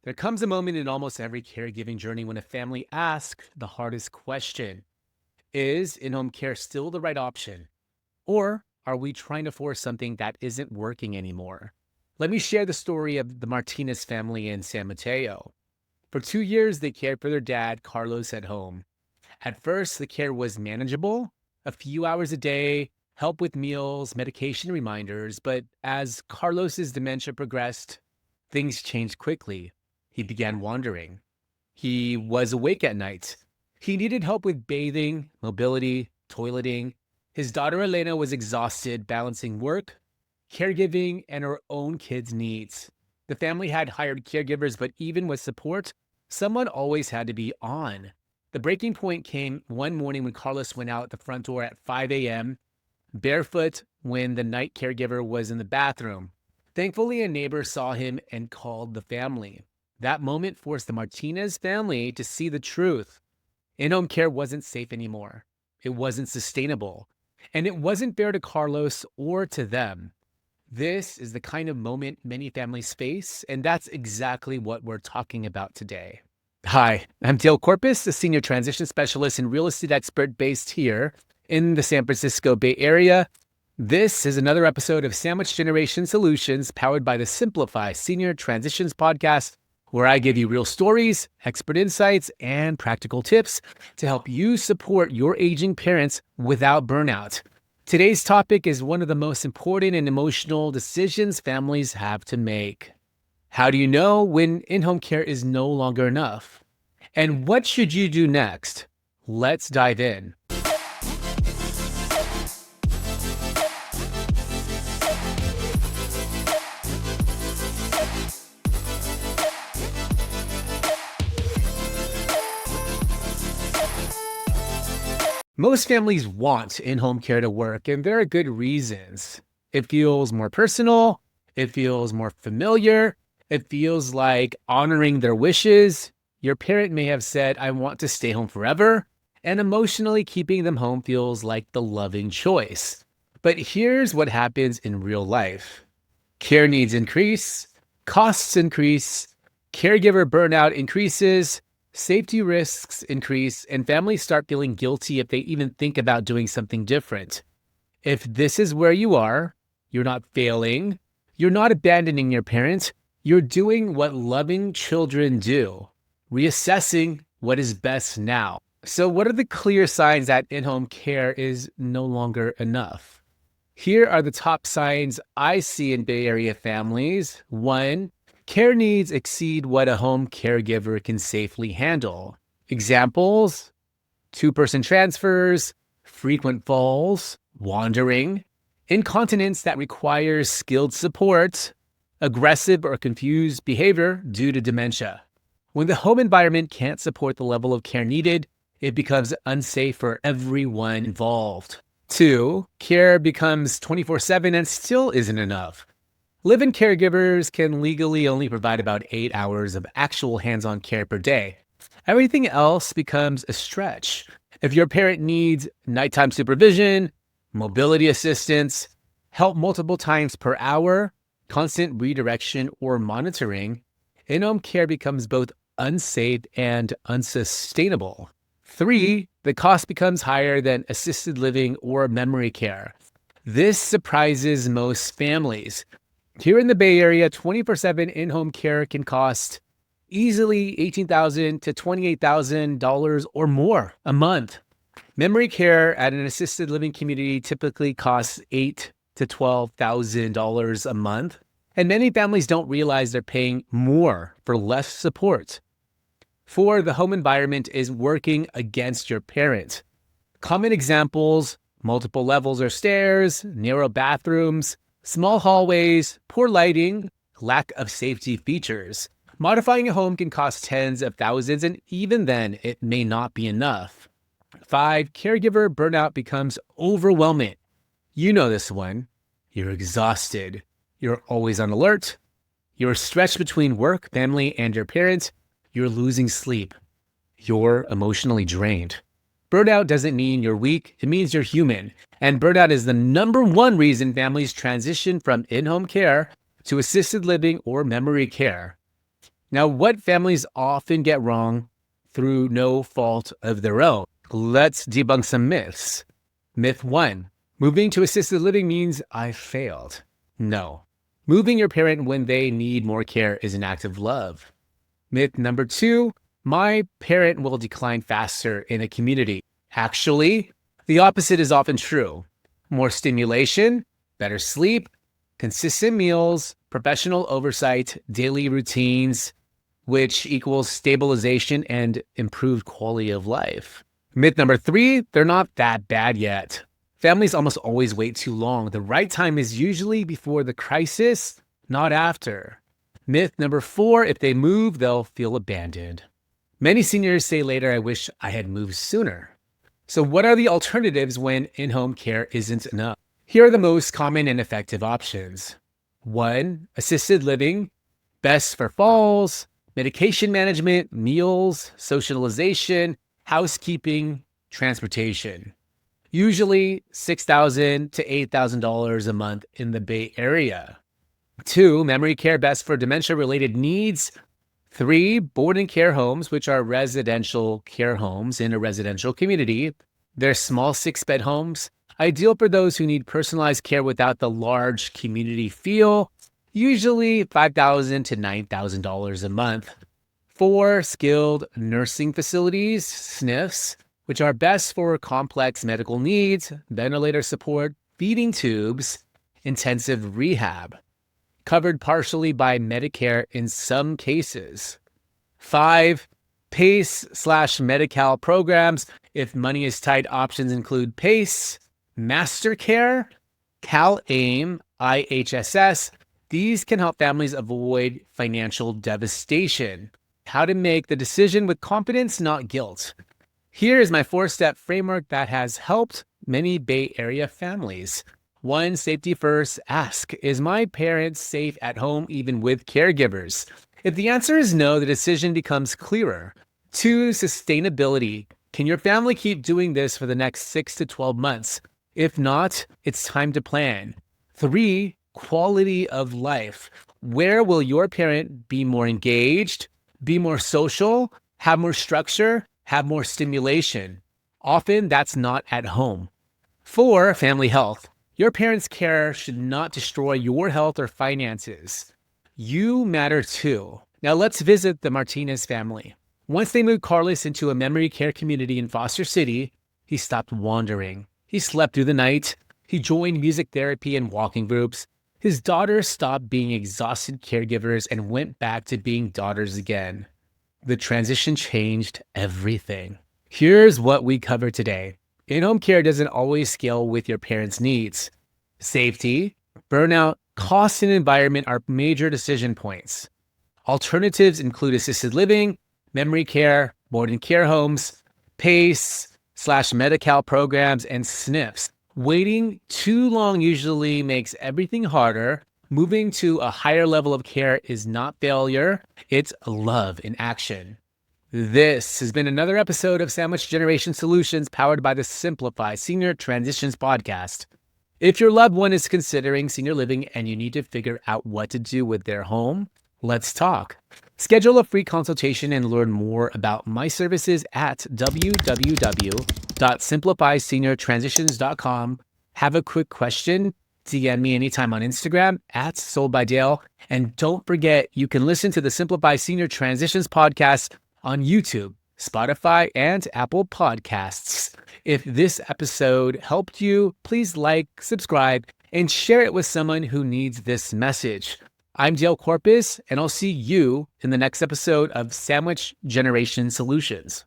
There comes a moment in almost every caregiving journey when a family asks the hardest question. Is in home care still the right option? Or are we trying to force something that isn't working anymore? Let me share the story of the Martinez family in San Mateo. For 2 years, they cared for their dad, Carlos, at home. At first, the care was manageable, a few hours a day, help with meals, medication reminders. But as Carlos's dementia progressed, things changed quickly. He began wandering. He was awake at night. He needed help with bathing, mobility, toileting. His daughter Elena was exhausted balancing work, caregiving, and her own kids' needs. The family had hired caregivers, but even with support, someone always had to be on. The breaking point came one morning when Carlos went out the front door at 5 a.m., barefoot, when the night caregiver was in the bathroom. Thankfully, a neighbor saw him and called the family. That moment forced the Martinez family to see the truth. In-home care wasn't safe anymore. It wasn't sustainable. And it wasn't fair to Carlos or to them. This is the kind of moment many families face, and that's exactly what we're talking about today. Hi, I'm Dale Corpus, a Senior Transition Specialist and real estate expert based here in the San Francisco Bay Area. This is another episode of Sandwich Generation Solutions powered by the Simplify Senior Transitions podcast, where I give you real stories, expert insights, and practical tips to help you support your aging parents without burnout. Today's topic is one of the most important and emotional decisions families have to make. How do you know when in-home care is no longer enough? And what should you do next? Let's dive in. Most families want in-home care to work, and there are good reasons. It feels more personal, it feels more familiar, it feels like honoring their wishes. Your parent may have said, I want to stay home forever, and emotionally keeping them home feels like the loving choice. But here's what happens in real life. Care needs increase, costs increase, caregiver burnout increases, safety risks increase, and families start feeling guilty if they even think about doing something different. If this is where you are, you're not failing, you're not abandoning your parents, you're doing what loving children do, reassessing what is best now. So what are the clear signs that in-home care is no longer enough? Here are the top signs I see in Bay Area families. 1, care needs exceed what a home caregiver can safely handle. Examples: two-person transfers, frequent falls, wandering, incontinence that requires skilled support, aggressive or confused behavior due to dementia. When the home environment can't support the level of care needed, it becomes unsafe for everyone involved. 2, care becomes 24/7 and still isn't enough. Live-in caregivers can legally only provide about 8 hours of actual hands-on care per day. Everything else becomes a stretch. If your parent needs nighttime supervision, mobility assistance, help multiple times per hour, constant redirection or monitoring, in-home care becomes both unsafe and unsustainable. 3, the cost becomes higher than assisted living or memory care. This surprises most families. Here in the Bay Area, 24/7 in-home care can cost easily $18,000 to $28,000 or more a month. Memory care at an assisted living community typically costs $8,000 to $12,000 a month, and many families don't realize they're paying more for less support. 4, the home environment is working against your parent. Common examples: multiple levels or stairs, narrow bathrooms, small hallways, poor lighting, lack of safety features. Modifying a home can cost tens of thousands, and even then, it may not be enough. 5, caregiver burnout becomes overwhelming. You know this one. You're exhausted. You're always on alert. You're stretched between work, family, and your parents. You're losing sleep. You're emotionally drained. Burnout doesn't mean you're weak, it means you're human. And burnout is the number one reason families transition from in-home care to assisted living or memory care. Now, what families often get wrong through no fault of their own? Let's debunk some myths. Myth 1. Moving to assisted living means I failed. No. Moving your parent when they need more care is an act of love. Myth number 2. My parent will decline faster in a community. Actually, the opposite is often true. More stimulation, better sleep, consistent meals, professional oversight, daily routines, which equals stabilization and improved quality of life. Myth number 3, they're not that bad yet. Families almost always wait too long. The right time is usually before the crisis, not after. Myth number 4, if they move, they'll feel abandoned. Many seniors say later, I wish I had moved sooner. So what are the alternatives when in-home care isn't enough? Here are the most common and effective options. 1, assisted living, best for falls, medication management, meals, socialization, housekeeping, transportation. Usually $6,000 to $8,000 a month in the Bay Area. 2, memory care, best for dementia-related needs. 3, boarding care homes, which are residential care homes in a residential community. They're small 6-bed homes, ideal for those who need personalized care without the large community feel, usually $5,000 to $9,000 a month. 4, skilled nursing facilities, SNFs, which are best for complex medical needs, ventilator support, feeding tubes, intensive rehab, covered partially by Medicare in some cases. 5, PACE/Medi-Cal programs. If money is tight, options include PACE, MasterCare, CalAIM, IHSS. These can help families avoid financial devastation. How to make the decision with confidence, not guilt. Here is my 4-step framework that has helped many Bay Area families. 1, safety first. Ask, is my parent safe at home even with caregivers? If the answer is no, the decision becomes clearer. 2, sustainability. Can your family keep doing this for the next 6 to 12 months? If not, it's time to plan. 3, quality of life. Where will your parent be more engaged, be more social, have more structure, have more stimulation? Often that's not at home. 4, family health. Your parents' care should not destroy your health or finances. You matter too. Now let's visit the Martinez family. Once they moved Carlos into a memory care community in Foster City, he stopped wandering. He slept through the night. He joined music therapy and walking groups. His daughters stopped being exhausted caregivers and went back to being daughters again. The transition changed everything. Here's what we covered today. In-home care doesn't always scale with your parents' needs. Safety, burnout, cost, and environment are major decision points. Alternatives include assisted living, memory care, boarding care homes, PACE/Medi-Cal programs, and SNFs. Waiting too long usually makes everything harder. Moving to a higher level of care is not failure, it's love in action. This has been another episode of Sandwich Generation Solutions powered by the Simplify Senior Transitions podcast. If your loved one is considering senior living and you need to figure out what to do with their home, let's talk. Schedule a free consultation and learn more about my services at www.simplifyseniortransitions.com. Have a quick question? DM me anytime on Instagram at SoldByDale. And don't forget, you can listen to the Simplify Senior Transitions podcast on YouTube, Spotify, and Apple Podcasts. If this episode helped you, please like, subscribe, and share it with someone who needs this message. I'm Dale Corpus, and I'll see you in the next episode of Sandwich Generation Solutions.